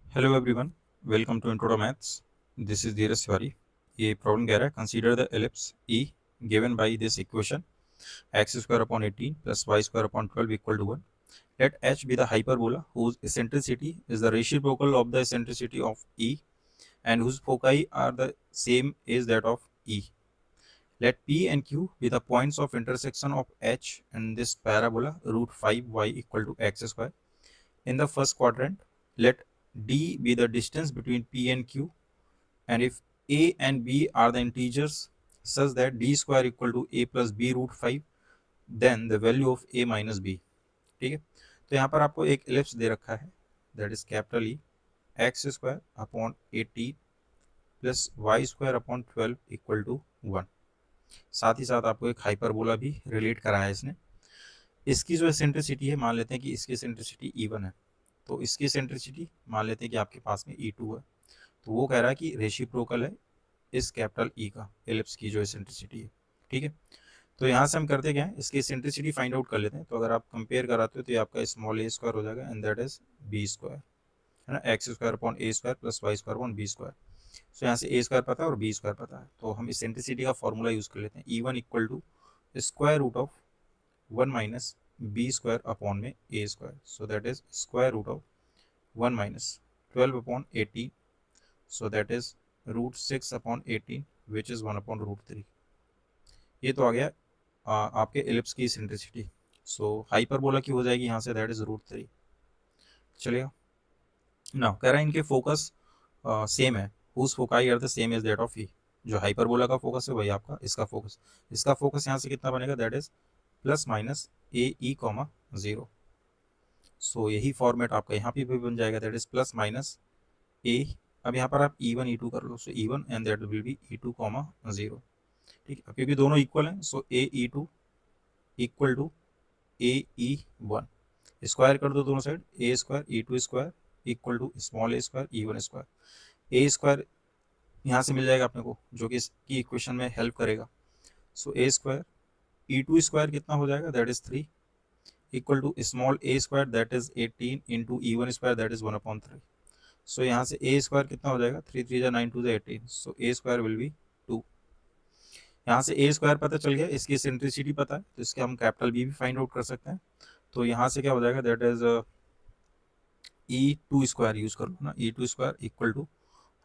Hello everyone, welcome to intro maths. This is Dheeraj Tiwari. ये problem कह रहा है consider the ellipse E given by this equation x square upon 18 plus y square upon 12 equal to 1। Let H be the hyperbola whose eccentricity is the reciprocal of the eccentricity of E and whose foci are the same as that of E. Let P and Q be the points of intersection of H and this parabola root 5y equal to x square. In the first quadrant, let D be the distance between P and Q, and if A and B are the integers such that D square equal to A plus B root 5, then the value of A minus B। ठीक है, तो यहाँ पर आपको एक ellipse दे रखा है, that is capital E x square upon 18 plus y square upon 12 equal to 1। साथ ही साथ आपको एक हाइपरबोला भी रिलेट कराया है इसने। इसकी जो एसेंट्रिसिटी है, मान लेते हैं कि इसकी एसेंट्रिसिटी E1 है, तो इसकी एसेंट्रिसिटी मान लेते हैं कि आपके पास में E2 है। तो वो कह रहा है कि रेसिप्रोकल है इस कैपिटल ई का एलिप्स की जो एसेंट्रिसिटी है। ठीक है, तो यहाँ से हम करते क्या है, इसकी एसेंट्रिसिटी फाइंड आउट कर लेते हैं। तो अगर आप कंपेयर कराते हो तो ये आपका स्मॉल ए स्क्वायर हो जाएगा and that is b square, है ना, x square upon a square plus y square upon b square. So यहाँ से ए स्क्वायर पता है और बी स्क्वायर पता है, तो हम एसेंट्रिसिटी का फॉर्मूला यूज कर लेते हैं। E one equal to square root of 1 minus b square upon में a square, so that is square root of 1 minus 12 upon 18, so that is root 6 upon 18 which is 1 upon root 3। ये तो आ गया आपके ellipse की eccentricity. सो hyperbola की हो जाएगी यहाँ से, दैट इज रूट 3। चलिएगा ना, कह रहा है इनके फोकस सेम है, whose foci are the same as that of E. जो हाइपरबोला का फोकस है वही आपका इसका फोकस यहाँ से कितना बनेगा, that is plus minus a e comma 0। So यही फॉर्मेट आपका यहाँ पे भी बन जाएगा, that is plus minus a. अब यहाँ पर आप E1 E2 कर लो, so E1 and that will be E2 comma 0। ठीक है, क्योंकि दोनों इक्वल हैं, so a E2 equal to a E1। Square कर दो दोनों side, a square E2 square equal to small a square E1 square. A square यहाँ से मिल जाएगा अपने को, जो कि इसकी इक्वेशन में हेल्प करेगा। सो ए स्क्वायर E2 स्क्वायर कितना हो जाएगा, that is 3 equal to small a square that is 18 into E1 square that is 1/3। So यहाँ से ए स्क्वायर कितना हो जाएगा, 3 3 9 2 18, सो ए स्क्वायर विल बी 2। यहाँ से ए स्क्वायर पता चल गया, इसकी एसेंट्रिसिटी पता है, तो इसके हम कैपिटल बी भी फाइंड आउट कर सकते हैं। तो यहाँ से क्या हो जाएगा, that is E2 square use कर लो ना, E2 स्क्वायर इक्वल टू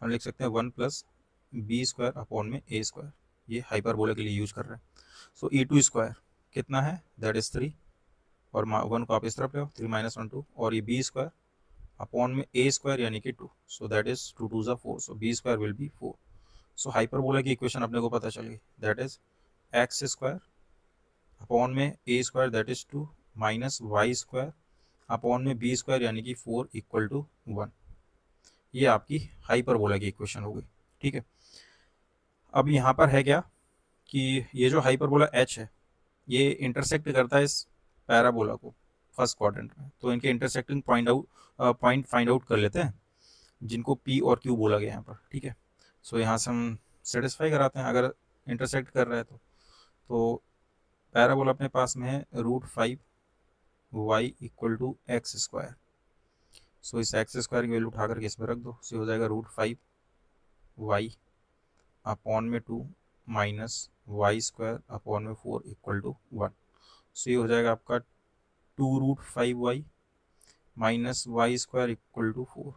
हम लिख सकते हैं 1 प्लस बी स्क्वायर अपॉन में ए स्क्वायर। ये हाइपरबोला के लिए यूज कर रहे हैं। सो E2 स्क्वायर कितना है, दैट इज 3, और 1 को आप इस तरफ ले आओ, 3 माइनस 1 2, और ये बी स्क्वायर अपॉन में ए स्क्वायर यानी कि 2, so that is 2 2 4, so b square will be 4। So hyperbola की इक्वेशन अपने को पता चल गई, that is x square upon में a square that is 2 minus y square upon में बी स्क्वायर यानी कि 4 इक्वल टू 1। ये आपकी हाइपरबोला की इक्वेशन हो गई। ठीक है, अब यहाँ पर है क्या कि ये जो हाइपरबोला एच है ये इंटरसेक्ट करता है इस पैराबोला को फर्स्ट क्वाड्रेंट में। तो इनके इंटरसेक्टिंग पॉइंट फाइंड आउट कर लेते हैं, जिनको पी और क्यू बोला गया यहाँ पर। ठीक है, सो यहाँ से हम सेटिस्फाई कराते हैं अगर इंटरसेक्ट कर रहा है तो पैराबोला अपने पास में है root 5 y equal to x square. So इस एक्स स्क्वायर की वैल्यू उठा करके इसमें रख दो, सो हो जाएगा रूट 5 वाई अपॉन में 2 माइनस वाई स्क्वायर अपॉन में 4 इक्वल टू 1। सो ये हो जाएगा आपका 2 root 5 y minus y square equal to 4।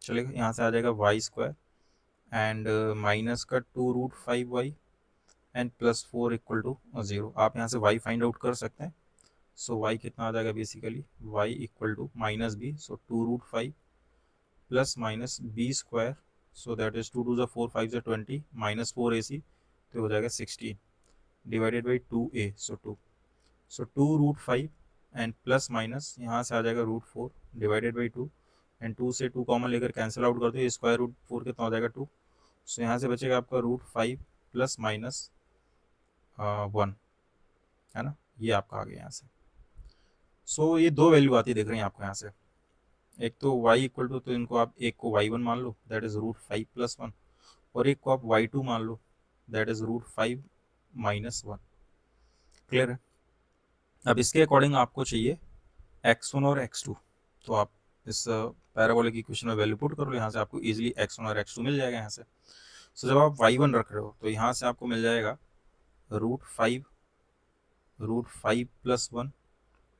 चलेगा, यहाँ से आ जाएगा वाई स्क्वायर एंड माइनस का 2 root 5 y and plus 4 equal to 0। आप यहाँ से वाई फाइंड आउट कर सकते हैं। सो वाई कितना आ जाएगा, basically y equal to minus b, so 2 root 5 plus minus b square, so that is 2 2 ज़ा 4 5 ज़ा 20 माइनस 4 AC, तो हो जाएगा 16 divided by 2a, so 2। So 2 root 5 and plus minus यहाँ से आ जाएगा रूट 4 डिवाइडेड बाई 2, एंड 2 से 2 कॉमन लेकर कैंसिल आउट कर दो, ये स्क्वायर रूट 4 कितना हो जाएगा 2। सो यहाँ से बचेगा आपका रूट 5 प्लस माइनस 1, है ना, ये आपका आ गया यहाँ से। सो ये दो वैल्यू आती दिख रही हैं आपको यहाँ से, एक तो y इक्वल टू, तो इनको आप एक को y1 मान लो दैट इज रूट 5 प्लस 1, और एक को आप y2 मान लो that is root 5 minus 1। Clear है। अब इसके अकॉर्डिंग आपको चाहिए x1 और x2, तो आप इस पैराबोलिक इक्वेशन में वैल्यू पुट कर लो, यहाँ से आपको इजीली x1 और x2 मिल जाएगा यहाँ से। सो जब आप y1 रख रहे हो तो यहाँ से आपको मिल जाएगा √5 प्लस 1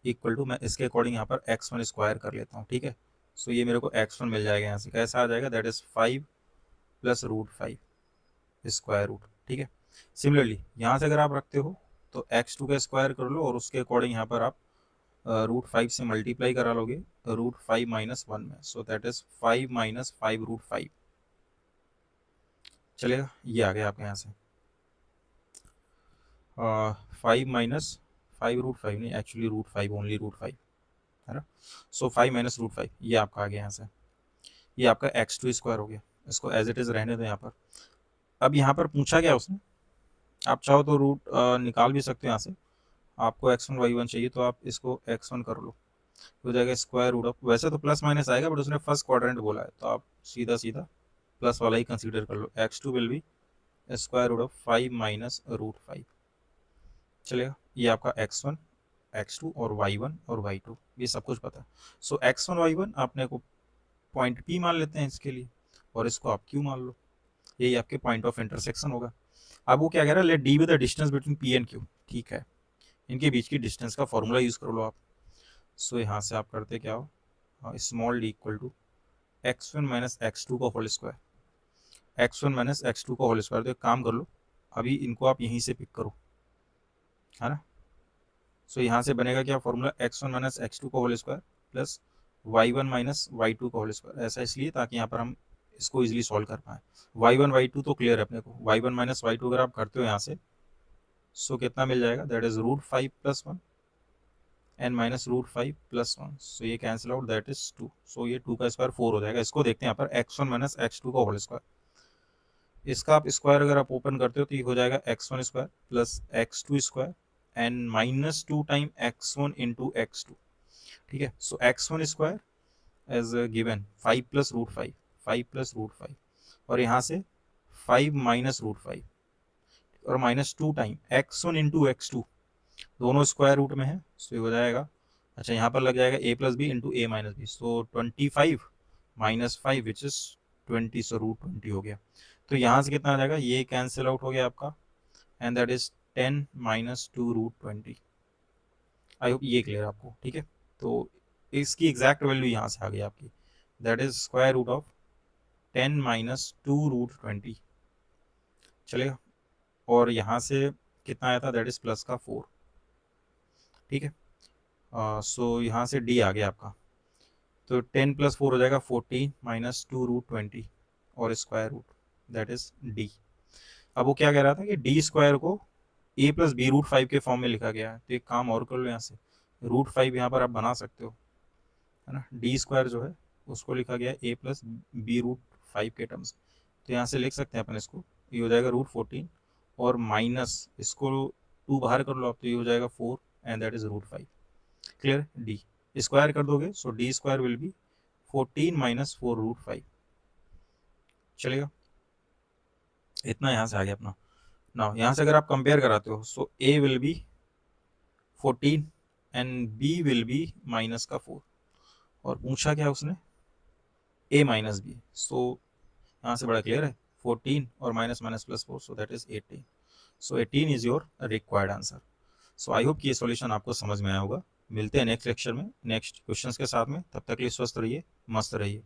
इक्वल टू, मैं इसके अकॉर्डिंग यहाँ पर x1 स्क्वायर कर लेता हूँ, ठीक है। सो ये मेरे को x1 मिल जाएगा यहाँ से, कैसा आ जाएगा, that is 5 plus √5 square root, ठीक है। सिमिलरली यहाँ से अगर आप रखते हो तो x2 का स्क्वायर कर लो और उसके अकॉर्डिंग यहाँ पर आप √5 से मल्टीप्लाई करा लोगे √5 माइनस 1 में, सो दैट इज 5 माइनस 5 √5 चलेगा। ये आ गया आपके यहाँ से 5 माइनस 5 √5 नहीं, एक्चुअली √5 ओनली √5 है ना। सो 5 माइनस √5 ये आपका आ गया यहाँ से, ये आपका x2 स्क्वायर हो गया। इसको एज इट इज रहने दो यहाँ पर। अब यहाँ पर पूछा क्या उसने, आप चाहो तो रूट निकाल भी सकते हो यहाँ से, आपको x1 y1 चाहिए तो आप इसको x1 कर लो, हो जाएगा स्क्वायर रूट ऑफ, वैसे तो प्लस माइनस आएगा बट उसने फर्स्ट क्वाड्रेंट बोला है तो आप सीधा सीधा प्लस वाला ही कंसीडर कर लो, x2 will be square root of 5 minus √5 चलेगा। ये आपका x1 x2 और y1 और y2 ये सब कुछ पता है। सो x1 y1 आपने को पॉइंट P मान लेते हैं इसके लिए और इसको आप Q मान लो, यही आपके पॉइंट ऑफ इंटरसेक्शन होगा। अब वो क्या कह रहा है, let d with the distance between P and Q, ठीक है, इनके बीच की डिस्टेंस का फॉर्मूला यूज कर लो आप। सो यहाँ से आप करते क्या हो, small d equal to x1 minus x2 का whole square, x1 minus x2 का होल स्क्वायर। तो एक काम कर लो, अभी इनको आप यहीं से पिक करो, है ना। सो यहाँ से बनेगा क्या फॉर्मूला, x1 माइनस x2 का whole square plus y1 minus y2 का होल स्क्वायर। ऐसा इसलिए ताकि यहाँ पर हम इसको इजीली सॉल्व कर पाए। y1 y2 तो क्लियर है अपने को, y1 माइनस y2 अगर आप करते हो यहाँ से, सो कितना मिल जाएगा, that is √5 plus 1 and minus √5 plus 1, सो ये कैंसिल आउट, दैट इज 2। सो ये 2 का स्क्वायर 4 हो जाएगा। इसको देखते हैं यहाँ पर x1 माइनस x2 का होल स्क्वायर, इसका आप स्क्वायर अगर आप ओपन करते हो तो ये हो जाएगा x1 square plus x2 square and minus 2 time x1 into x2, ठीक है। So x1 square as given 5 plus √5, 5 plus √5 और यहाँ से 5 माइनस √5 और minus 2 time x1 into x2, दोनों स्क्वायर रूट में है, सो ये हो जाएगा, अच्छा यहाँ पर लग जाएगा a plus b into a minus b, so 25 minus 5 which is 20, so √20 हो गया। तो यहाँ से कितना आ जाएगा, ये कैंसिल आउट हो गया आपका and that is 10 minus 2 √20। I hope ये क्लियर आपको, ठीक है। तो इसकी एग्जैक्ट वैल्यू यहाँ से आ गई आपकी, that is square root of 10 minus 2 √20 चलेगा। और यहाँ से कितना आया था, दैट इज प्लस का 4, ठीक है। सो यहाँ से डी आ गया आपका, तो 10 प्लस 4 हो जाएगा 14 माइनस 2 √20 और square root, that is d. अब वो क्या कह रहा था कि डी स्क्वायर को a प्लस बी √5 के फॉर्म में लिखा गया है, तो एक काम और कर लो, यहाँ से √5 यहाँ पर आप बना सकते हो, है ना। डी स्क्वायर जो है उसको लिखा गया है a प्लस बी √5 के टर्म्स, तो यहाँ से लिख सकते हैं अपन इसको, ये हो जाएगा √14 और माइनस इसको 2 बाहर कर लो आप, तो ये हो जाएगा 4 and that is √5 clear. D square कर दोगे so d square will be 14 minus 4 √5 चलेगा। इतना यहाँ से आ गया अपना। ना यहाँ से अगर आप कंपेयर कराते हो सो a will be 14 and b will be minus का 4 और पूछा क्या उसने, a माइनस b, सो यहाँ से बड़ा क्लियर है 14 और minus minus plus 4, so that is 18, so 18 is your required answer. So I hope कि ये सॉल्यूशन आपको समझ में आया होगा। मिलते हैं नेक्स्ट लेक्चर में नेक्स्ट क्वेश्चंस के साथ में, तब तक के लिए स्वस्थ रहिए, मस्त रहिए।